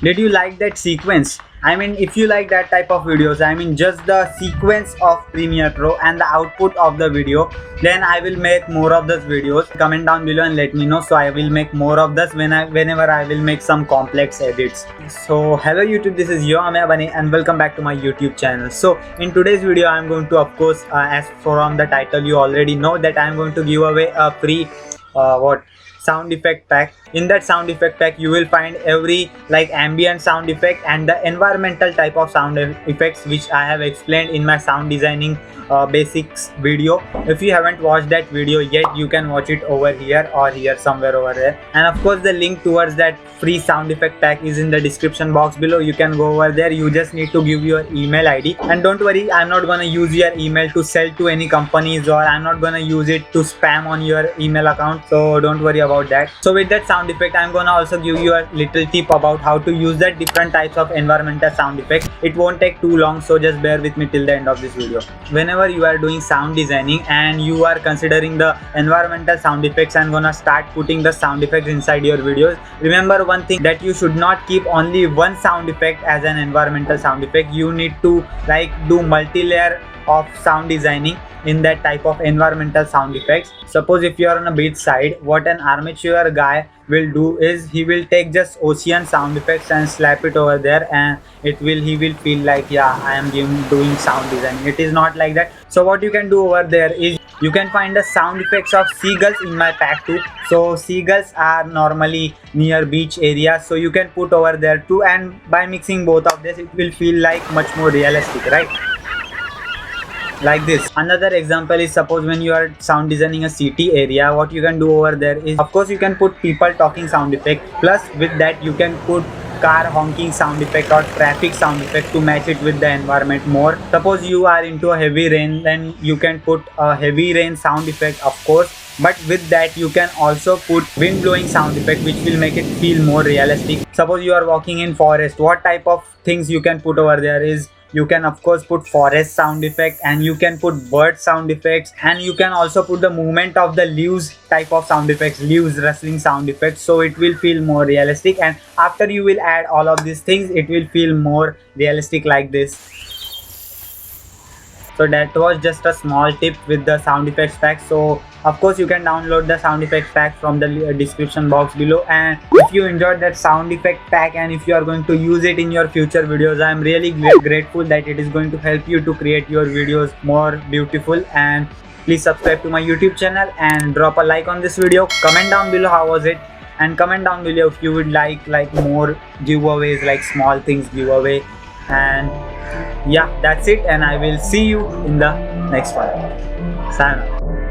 Did you like that sequence? I mean, if you like that type of videos, I mean just the sequence of Premiere Pro and the output of the video, then I will make more of those videos. Comment down below and let me know, so I will make more of this whenever I will make some complex edits. So hello YouTube, this is Amaya Bane and welcome back to my YouTube channel. So in today's video I am going to, of course, as from the title you already know that I am going to give away a free sound effect pack. In that sound effect pack you will find every ambient sound effect and the environmental type of sound effects which I have explained in my sound designing basics video. If you haven't watched that video yet, you can watch it over here or here, somewhere over there. And of course the link towards that free sound effect pack is in the description box below. You can go over there. You just need to give your email ID, and don't worry, I'm not gonna use your email to sell to any companies, or I'm not gonna use it to spam on your email account, so don't worry about that. So with that sound effect, I'm gonna also give you a little tip about how to use that different types of environmental sound effects. It won't take too long, so just bear with me till the end of this video. Whenever you are doing sound designing and you are considering the environmental sound effects and gonna start putting the sound effects inside your videos, remember one thing, that you should not keep only one sound effect as an environmental sound effect. You need to do multi-layer of sound designing in that type of environmental sound effects. Suppose if you are on a beach side, what an armature guy will do is he will take just ocean sound effects and slap it over there, and he will feel like, yeah, I am doing sound designing. It is not like that. So what you can do over there is you can find the sound effects of seagulls in my pack too. So seagulls are normally near beach areas, so you can put over there too, and by mixing both of this it will feel like much more realistic, right? Like this. Another example is, suppose when you are sound designing a city area, what you can do over there is, of course, you can put people talking sound effect, plus with that you can put car honking sound effect or traffic sound effect to match it with the environment more. Suppose you are into a heavy rain, then you can put a heavy rain sound effect, of course, but with that you can also put wind blowing sound effect, which will make it feel more realistic. Suppose you are walking in forest, what type of things you can put over there is, you can of course put forest sound effect, and you can put bird sound effects, and you can also put the movement of the leaves type of sound effects, leaves rustling sound effects, so it will feel more realistic. And after you will add all of these things, it will feel more realistic like this. So that was just a small tip with the sound effects pack. So of course you can download the sound effects pack from the description box below. And if you enjoyed that sound effect pack and if you are going to use it in your future videos, I am really grateful that it is going to help you to create your videos more beautiful. And please subscribe to my YouTube channel and drop a like on this video. Comment down below how was it, and comment down below if you would like more giveaways, like small things giveaway. And yeah, that's it, and I will see you in the next one. Sayonara.